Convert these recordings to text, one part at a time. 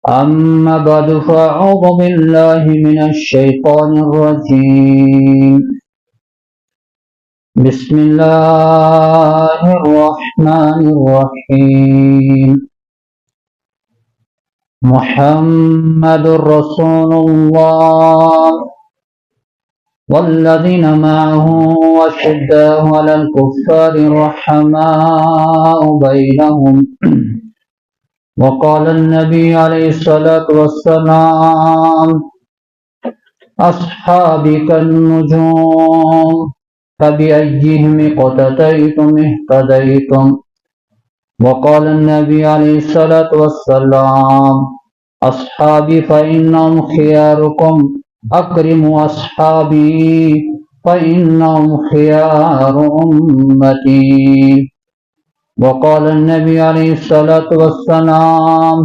أما بعد فأعوذ بالله من الشيطان الرجيم بسم الله الرحمن الرحيم محمد رسول الله والذين معه أشداء على الكفار رحماء بينهم وقال النبي عليه الصلاة والسلام أصحابي كالنجوم فبأيهم اقتديتم اهتديتم وقال النبي عليه الصلاة والسلام أصحابي فإنهم خياركم أكرموا أصحابي فإنهم خيار أمتي وقال النبي عليه الصلاة والسلام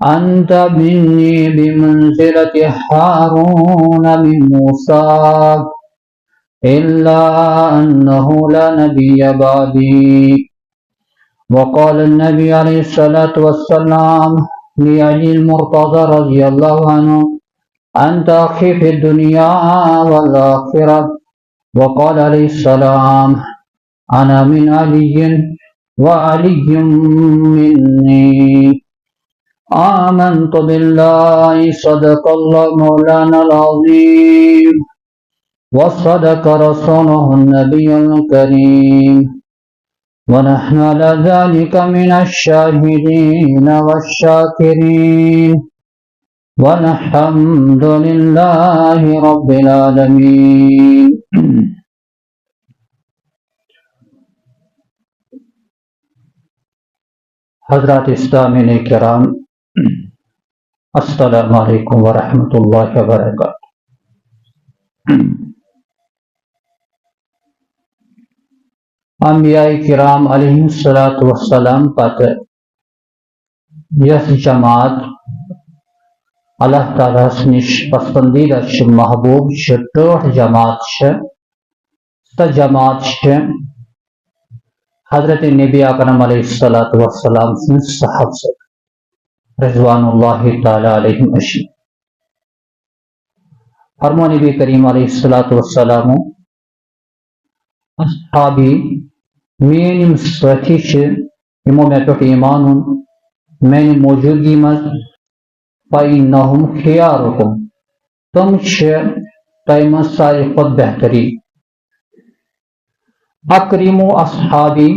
أنت مني بمنزلة هارون من موسى إلا أنه لا نبي بعدي وقال النبي عليه الصلاة والسلام لعلي المرتضى رضي الله عنه أنت أخي في الدنيا والآخرة وقال عليه السلام أنا من علي وعلي مني آمنت بالله صدق الله مولانا العظيم وصدق رسوله النبي الكريم ونحن على ذلك من الشاهدين والشاكرين والحمد لله رب العالمين حضرات اسلامین کرام السلام علیکم ورحمۃ اللہ وبرکاتہ۔ انبیاء کرام علیہ السلام پتہ یس جماعت اللہ تعالیٰ نش پسندیدہ محبوب ٹھٹھ جماعت سہ جماعت حضرت نبی اکرم علیہ الصلوۃ والسلام سن صحابہ رضوان اللہ تعالی علیہم اجمعین۔ فرمو نبی کریم علیہ الصلوۃ والسلام اصحابی مین ساتھی یمو مے پہ ایمان میانہ موجودگی مز فإنہم خیارکم تم تۄہہ منٛز ساروی کھۄتہٕ بہترین اکرمو اصحابی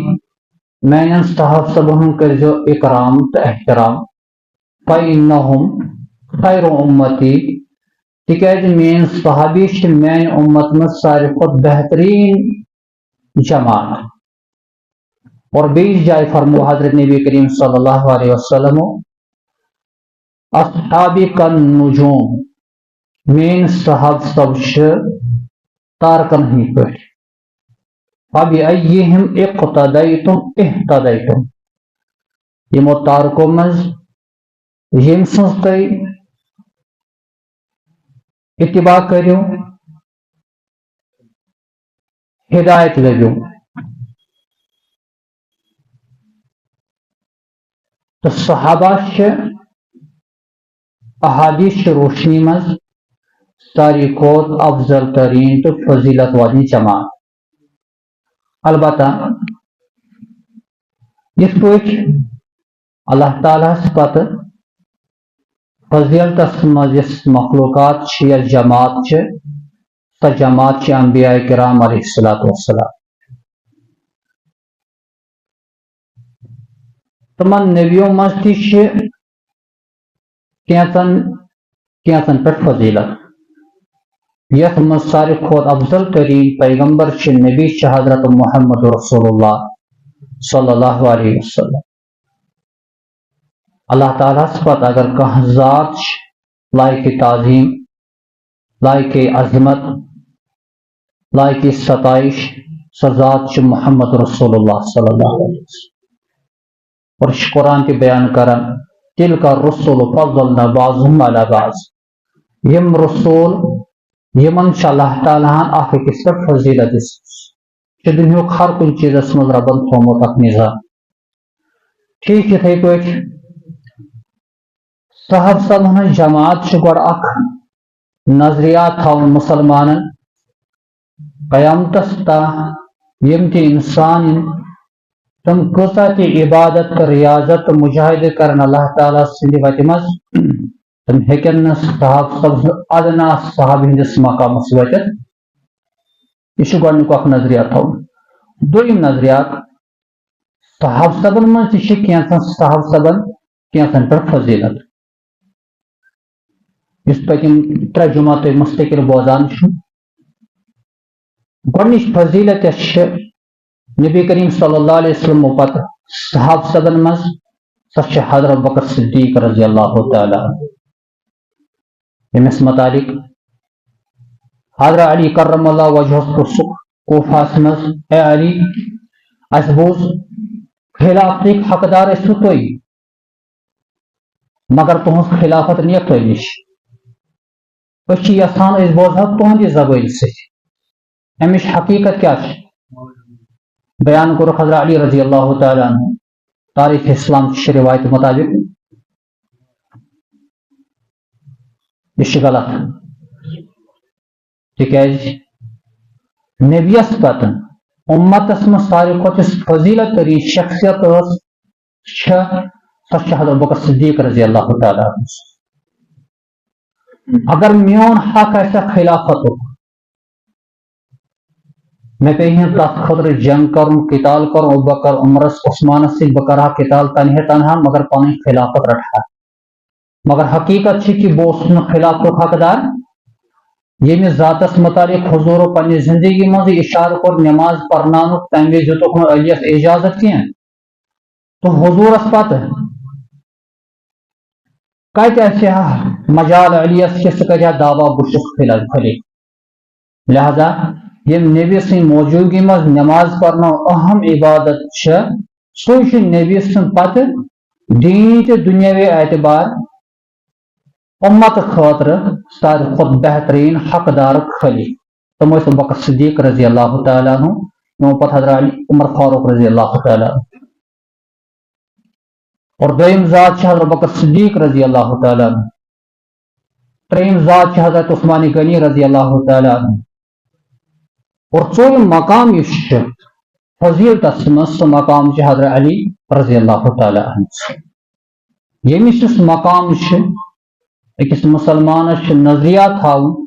میانن صحاب صبحن کرزو اکرام تو احترام فإنہم خیر امتی تکیاز مین صحابی میان امت مز ساروی کھۄتہٕ بہترین جماعت۔ اور بیس جائے فرمو حضرت نبی کریم صلی اللہ علیہ وسلم اصحابی کالنجوم مین صحاب سب تارکن ہند پہ فبأيهم اقتديتم اهتديتم یمو تارکو مز یم سنز تُہۍ اتباع کٔرِو ہدایت لٔبِو۔ تو صحابہ احادیث روشنی مز ساروی کھۄتہٕ افضل ترین تو فضیلت والی جماعت۔ البتہ یس پٲٹھۍ اللہ تعالیٰ پتہ فضیلتس مز یس مخلوقات یا جماعت سۄ جماعت انبیاء کرام علیہ الصلوۃ والسلام۔ تمن نبیوں مز تہِ کینژن پہ فضیلت یتھ مز ساروی کھۄتہٕ افضل ترین پیغمبر نبی حضرت محمد رسول اللہ صلی اللہ علیہ وسلم۔ اللہ تعالیٰ پتہ اگر کانٛہہ ذات لائق تعظیم لائق عظمت لائق ستائش سۄ ذات محمد رسول اللہ صلی اللہ علیہ وسلم۔ اور قرآن تہِ بیان کران تلک الرسل فضلنا بعضهم علی بعض یم رسول یمن اللہ تعالیٰ اخ أکِس پٮ۪ٹھ فضیلت دنیاک ہر کن چیزس مز ربن تھومت اخ نظام۔ ٹھیک یتھے پٲٹھۍ صحاب صبن جماعت گوڑ اخ نظریات تھاون مسلمانن قیامتس تا یم تی انسان تم کتا تی عبادت ریاضت مجاہدہ کرن اللہ تعالیٰ سندی وتہ مز تم ہیکن صحاب سب ادنا صحاب ہندس مقامس وتت یہ گۄڈنیُک اکھ نظریات تھاون دویم نظریات صحاب صبن من تہ کینژن صحاب صبن کینژن پر فضیلت اس پتم ترے جمعہ تہ مستقل بوزان گۄڈنِچ فضیلت یس نبی کریم صلی اللہ علیہ وسلم پتہ صحاب صبن مز سہ حضرت بکر صدیق رضی اللہ تعالی یمس متعلق حضرت علی کرم اللہ وجہ پرسک کوفاس مز اے علی اس بوز خلافت حقدار سو تھی مگر تہذ خلافت نیک تہ نش یژھان اس بوزہ تہندِ زبان ست امچ حقیقت کیا بیان کور حضرت علی رضی اللہ تعالی عنہ تاریخ اسلام کی روایت مطابق یہ غلط تکیاز نبیس پتہ امتس من ساروی کھوتہ فضیلت ترین شخصیت سہ حضرت بکر صدیق رضی اللہ تعالی عنہ اگر میون حق آسہ خلافت میں پہ تر خطر جنگ کرن قتال کرن ابوبکر عمرس عثمانس سی بہ قتال تنہا مگر پن خلافت رٹھا مگر حقیقت کہ بہت خلافت حقدار یم ذاتس متعلق حضور پنہ زندگی مز اشارہ کور نماز پرنان تمہ وز دتک علیس اجازت کی تو حضورس پتہ کت مجال علیس کہ سہ کرا دعویٰ بشک خلی لہذا یم نبی سن موجودگی مز نماز پرنو اہم عبادت سہ نبی سن پتہ دینی تو دنیاوی اعتبار امت خاطر ساروی کھت بہترین حقدار خلی تم بکر صدیق رضی اللہ تعالیٰ عنہ یمو پتہ حضرت علی عمر فاروق رضی اللہ تعالیٰ عنہ اور دویم ذات حضرت بکر صدیق رضی اللہ تعالیٰ عنہ تریم ذات حضرت عثمان غنی رضی اللہ تعالیٰ عنہ اور ژوٗرِم مقام یس فضیلتس مز سہ مقام حضرت علی رضی اللہ تعالیٰ عنہ یمس یس مقام اکس مسلمانس نظریات تھاون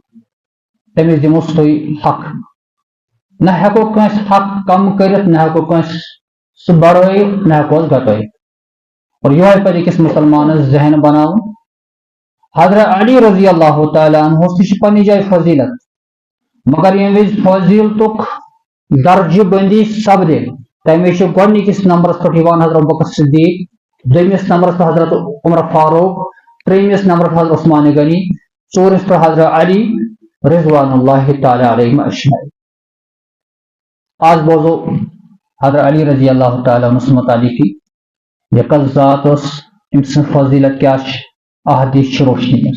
تمس دموس تھی حق نہ ہیکو کنس حق کم کرت نہ ہیکو کنس سہ بڑھائت نہ ہیکوس گھٹائت اور یہ پہ اکس مسلمانس ذہن بناون حضرت علی رضی اللہ تعالیٰ عنہ تہ پنہ جائے فضیلت مگر یم وز فضیلتک درجہ بندی سپدے تمے گۄڈنِکِس نمبرس پہ حضرت بکر صدیق دویمس نمبرس پہ حضرت عمر فاروق تریمس نمبرس حضرت عثمان غنی ژوٗرِمس پہ حضرت علی رضوان اللہ تعالی علیہم اجمعین آج بوزو حضرت علی رضی اللہ تعالیٰ عنہ متعلق یہ کس ذات ام سن فضیلت کیا احادیث روشنی